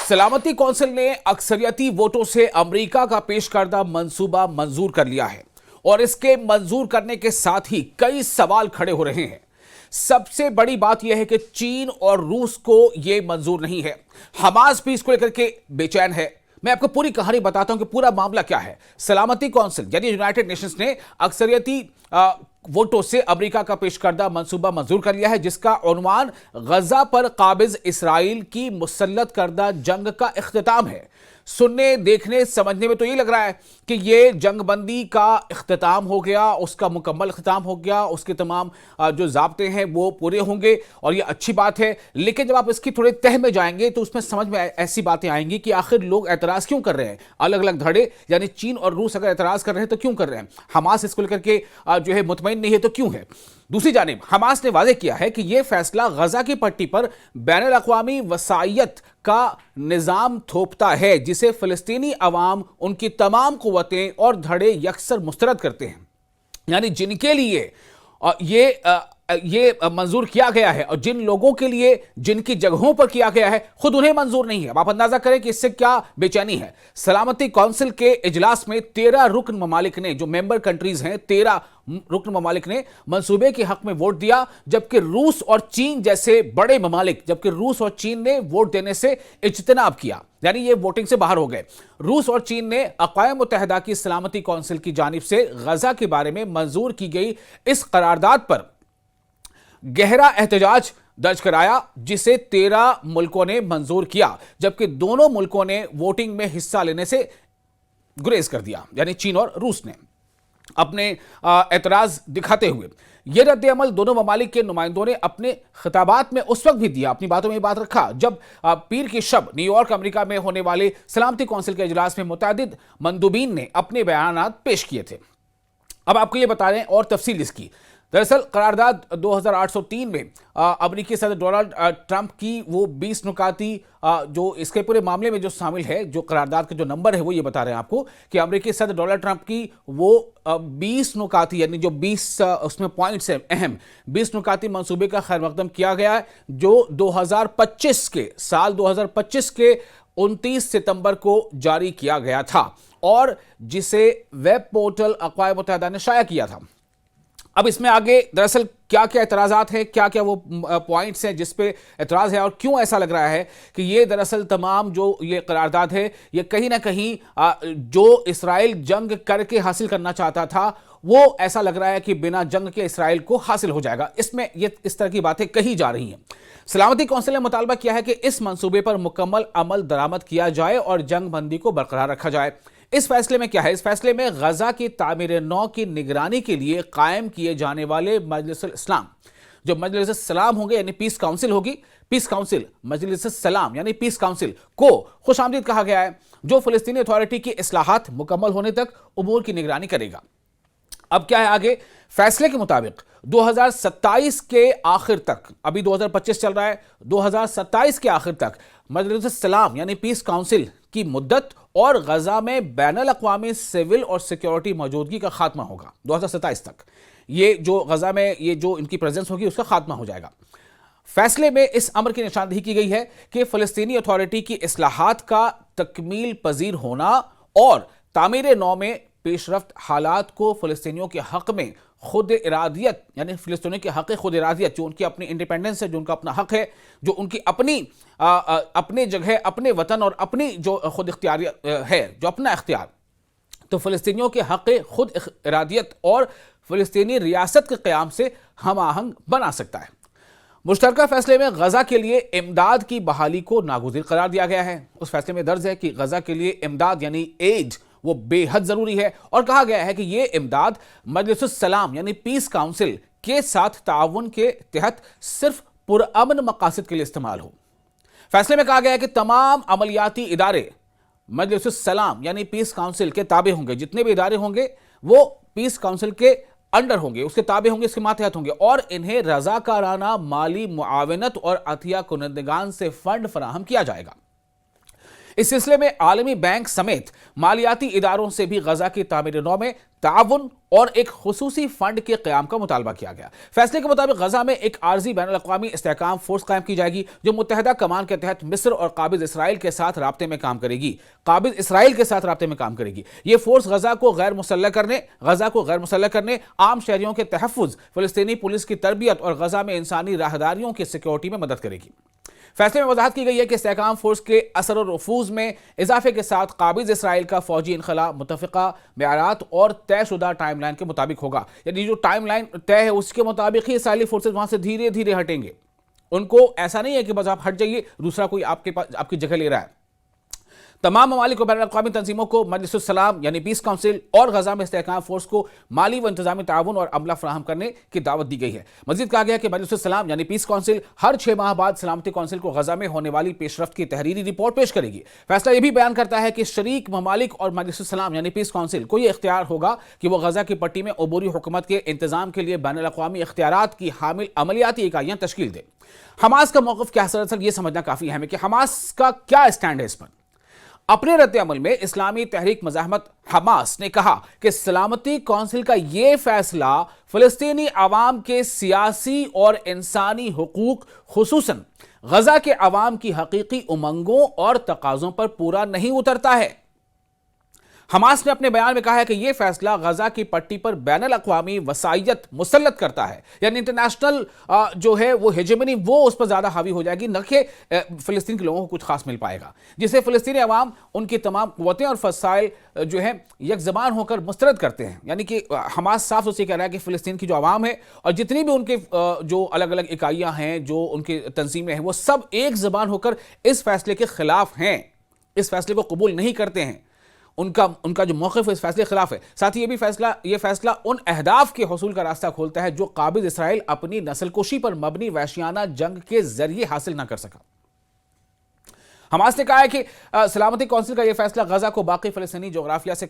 सलामती कौंसिल ने अक्सरियती वोटों से अमेरिका का पेश करदा मंसूबा मंजूर कर लिया है और इसके मंजूर करने के साथ ही कई सवाल खड़े हो रहे हैं। सबसे बड़ी बात यह है कि चीन और रूस को यह मंजूर नहीं है। हमास भी इसको लेकर के बेचैन है। मैं आपको पूरी कहानी बताता हूं कि पूरा मामला क्या है। सलामती कौंसिल यानी यूनाइटेड नेशंस ने अक्सरियती वोटों से अमेरिका का पेश करदा मंसूबा मंजूर कर लिया है, जिसका उन्वान गजा पर काबिज इसराइल की मुसल्लत करदा जंग का इख्तिताम है। सुनने, देखने, समझने में तो ये लग रहा है कि ये जंगबंदी का इख्तिताम हो गया, उसका मुकम्मल इख्तिताम हो गया, उसके तमाम जो ज़ाब्ते हैं वो पूरे होंगे और ये अच्छी बात है। लेकिन जब आप इसकी थोड़े तह में जाएंगे तो उसमें समझ में ऐसी बातें आएंगी कि आखिर लोग एतराज़ क्यों कर रहे हैं। अलग अलग धड़े यानी चीन और रूस अगर एतराज़ कर रहे हैं तो क्यों कर रहे हैं। हमास इसको लेकर के जो है मुतमईन नहीं है तो क्यों है। दूसरी जानिब हमास ने वादे किया है कि यह फैसला गजा की पट्टी पर बैनुल अक़वामी वसायत का निज़ाम थोपता है, जिसे फ़लस्तीनी अवाम, उनकी तमाम क़ुव्वतें और धड़े यकसर मुस्तरद करते हैं। यानी जिनके लिए ये मंजूर किया गया है और जिन लोगों के लिए जिनकी जगहों पर किया गया है, खुद उन्हें मंजूर नहीं है। अब आप अंदाजा करें कि इससे क्या बेचैनी है। सलामती कौंसिल के इजलास में 13 रुकन ममालिक ने, जो मेंबर कंट्रीज हैं, 13 रुकन ममालिक ने मंसूबे के हक में वोट दिया, जबकि रूस और चीन जैसे बड़े ममालिक ने वोट देने से इज्तनाब किया, यानी ये वोटिंग से बाहर हो गए। रूस और चीन ने अक़वाम मुत्तहिदा की सलामती कौंसिल की जानिब से गजा के बारे में मंजूर की गई इस करारदाद पर गहरा एहतजाज दर्ज कराया, जिसे 13 मुल्कों ने मंजूर किया, जबकि दोनों मुल्कों ने वोटिंग में हिस्सा लेने से गुरेज कर दिया, यानी चीन और रूस ने अपने एतराज दिखाते हुए। यह रद्द अमल दोनों ममालिक के नुमाइंदों ने अपने खिताबात में उस वक्त भी दिया, अपनी बातों में बात रखा, जब पीर की शब न्यूयॉर्क अमेरिका में होने वाले सलामती कौंसिल के इजलास में मुतअद्दिद मंदूबीन ने अपने बयानात पेश किए थे। अब आपको ये बता रहे हैं और तफसील इसकी। दरअसल करारदाद 2803 में अमेरिकी सदर डोनाल्ड ट्रंप की वो 20 नुकाती जो इसके पूरे मामले में जो शामिल है, जो करारदाद का जो नंबर है वो ये बता रहे हैं आपको कि अमेरिकी सदर डोनाल्ड ट्रंप की वो 20 नुकाती यानी जो 20 उसमें पॉइंट्स हैं अहम 20 नुकाती मंसूबे का खैर मकदम किया गया है, जो 2025 के 29 सितंबर को जारी किया गया था और जिसे वेब पोर्टल अक़वाम मुत्तहिदा ने शाया किया था। अब इसमें आगे दरअसल क्या क्या एतराज़ात हैं, क्या क्या वो पॉइंट्स हैं जिस पे एतराज़ है और क्यों ऐसा लग रहा है कि ये दरअसल तमाम जो ये करारदाद है ये कहीं ना कहीं जो इसराइल जंग करके हासिल करना चाहता था वो ऐसा लग रहा है कि बिना जंग के इसराइल को हासिल हो जाएगा। इसमें ये इस तरह की बातें कही जा रही हैं। सलामती कौंसिल ने मुतालबा किया है कि इस मंसूबे पर मुकम्मल अमल दरामद किया जाए और जंग बंदी को बरकरार रखा जाए। इस फैसले में क्या है? इस फैसले में गजा की तामीर नौ की निगरानी के लिए कायम किए जाने वाले मजलिसुल इस्लाम, जो मजलिस सलाम होंगे यानी पीस काउंसिल होगी, पीस काउंसिल मजलिस सलाम यानी पीस काउंसिल को खुशामदीद कहा गया है, जो फ़लस्तीनी अथॉरिटी की इस्लाहात मुकम्मल होने तक उमूर की निगरानी करेगा। अब क्या है आगे? फैसले के मुताबिक 2027 के आखिर तक, अभी 2025 चल रहा है, 2027 के आखिर तक मजलिस सलाम यानी पीस काउंसिल की मुद्दत और गजा में बैनुल अक़वामी सिविल और सिक्योरिटी मौजूदगी का खात्मा होगा। 2027 तक ये जो गजा में ये जो इनकी प्रेजेंस होगी उसका खात्मा हो जाएगा। फैसले में इस अमर की निशानदेही की गई है कि फ़लस्तीनी अथॉरिटी की इस्लाहात का तकमील पजीर होना और तामीर नौ में पेशरफ्त हालात को फ़लस्तीनियों के हक़ में खुद इरादियत यानी फ़लस्तीनियों के हक़ खुद इरादियत, जो उनकी अपनी इंडिपेंडेंस है, जो उनका अपना हक़ है, जो उनकी अपनी जगह, अपने वतन और अपनी जो खुद इख्तियारियत है, जो अपना इख्तियार, तो फ़लस्तीनियों के हक़ खुद इरादियत और फ़लस्तीनी रियासत के क़याम से हम आहंग बना सकता है। मुश्तरका फैसले में गजा के लिए इमदाद की बहाली को नागुज़ीर करार दिया गया है। उस फैसले में दर्ज है कि गजा के लिए इमदाद यानी एड वो बेहद जरूरी है और कहा गया है कि यह इमदाद मजलिस सलाम यानी पीस काउंसिल के साथ ताउन के तहत सिर्फ पुरअमन मकासद के लिए इस्तेमाल हो। फैसले में कहा गया है कि तमाम अमलियाती इदारे मजलिस सलाम यानी पीस काउंसिल के ताबे होंगे। जितने भी इदारे होंगे वो पीस काउंसिल के अंडर होंगे, उसके ताबे होंगे, इसके मातहत होंगे और इन्हें रजाकाराना माली मुआवनत और अतिया कुनंदगान से फंड फराहम किया जाएगा। इस सिलसिले में आलमी बैंक समेत मालियाती इदारों से भी गजा की तामीर नौ में ताउन और एक खुसूसी फंड के क़याम का मुतालबा किया गया। फैसले के मुताबिक गजा में एक आर्जी बैनुल-अक़वामी इस्तेहकाम फोर्स कायम की जाएगी जो मुत्तहिदा कमान के तहत मिस्र और काबिज इसराइल के साथ राब्ते में काम करेगी। ये फोर्स गजा को गैर मुसल्लह करने, आम शहरियों के तहफ़्फ़ुज़, फ़लस्तीनी पुलिस की तरबियत और गजा में इंसानी राहदारियों की सिक्योरिटी में मदद करेगी। फैसले में वजाहत की गई है कि इस्तेहकाम फोर्स के असर और रफूज में इजाफे के साथ काबिज इसराइल का फौजी इनखला मुतफ़िक़ा मेयारात और तयशुदा टाइमलाइन के मुताबिक होगा। यानी जो टाइमलाइन तय है उसके मुताबिक ही इसराइली फोर्सेज वहां से धीरे धीरे हटेंगे। उनको ऐसा नहीं है कि बस आप हट जाइए, दूसरा कोई आपकी जगह ले रहा है। तमाम ममालिक और बैनुल-अक़वामी तंजीमों को मजलिसुस सलाम यानी पीस काउंसिल और गजा में इस्तेहकाम फोर्स को माली व इंतजामी ताउन और अमला फराहम करने की दावत दी गई है। मजीद कहा गया कि मजलिसुस सलाम यानी पीस काउंसिल हर 6 माह बाद सलामती काउंसिल को गजा में होने वाली पेशरफ्त की तहरीरी रिपोर्ट पेश करेगी। फैसला यह भी बयान करता है कि शरीक ममालिक और मजलिसुस सलाम यानी पीस काउंसिल को यह इख्तियार होगा कि वह गजा की पट्टी में अबूरी हुकूमत के इंतजाम के लिए बैनुल-अक़वामी इख्तियारात की हामिल अमलियाती इकाइयां तश्कील दे। हमास का मौक़िफ़ क्या है, दरअसल यह समझना काफी अहम है कि हमास का क्या स्टैंड है इस पर। अपने रद्द अमल में इस्लामी तहरीक मज़ाहमत हमास ने कहा कि सलामती कौंसिल का यह फैसला फ़लस्तीनी अवाम के सियासी और इंसानी हुकूक, खुसूसन गजा के अवाम की हकीकी उमंगों और तकाज़ों पर पूरा नहीं उतरता है। हमास ने अपने बयान में कहा है कि यह फैसला गजा की पट्टी पर बैनुल-अक़वामी वसायत मुसल्लत करता है, यानी इंटरनेशनल जो है वो हेजेमनी वो उस पर ज्यादा हावी हो जाएगी, न कि फिलिस्तीन के लोगों को कुछ खास मिल पाएगा, जिसे फिलिस्तीनी अवाम उनकी तमाम क़ुव्वतें और फसाइल जो है यकज़बान होकर मुस्तरद करते हैं। यानी कि हमास साफ उससे कह रहा है कि फिलिस्तीन की जो अवाम है और जितनी भी उनके जो अलग अलग इकाइयाँ हैं, जो उनकी तंजीमें हैं, वो सब एक ज़बान होकर इस फैसले के खिलाफ हैं, इस फैसले को कबूल नहीं करते हैं। उनका जो मौक़िफ़ इस फैसले के खिलाफ है। साथ ही ये फैसला उन अहदाफ के हसूल का रास्ता खोलता है जो काबिज इसराइल अपनी नस्लकुशी पर मबनी वहशियाना जंग के जरिए हासिल न कर सका। हमास ने कहा है कि सलामती कौंसिल का यह फैसला गजा को बाकी फ़लस्तीनी जोग्राफिया से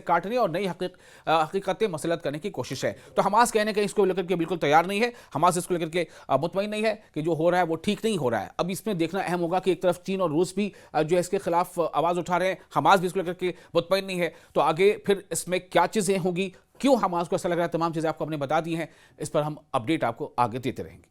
काटने और नई हकीकतें मसलत करने की कोशिश है। तो हमास कहने के इसको लेकर के बिल्कुल तैयार नहीं है। हमास इसको लेकर के मुतमईन नहीं है कि जो हो रहा है वो ठीक नहीं हो रहा है। अब इसमें देखना अहम होगा कि एक तरफ चीन और रूस भी जो है इसके खिलाफ आवाज़ उठा रहे हैं, हमास भी इसको लेकर के मुतमईन नहीं है। तो आगे फिर इसमें क्या चीज़ें होंगी, क्यों हमास को ऐसा लग रहा है, तमाम चीज़ें आपको हमने बता दी हैं। इस पर हम अपडेट आपको आगे देते रहेंगे।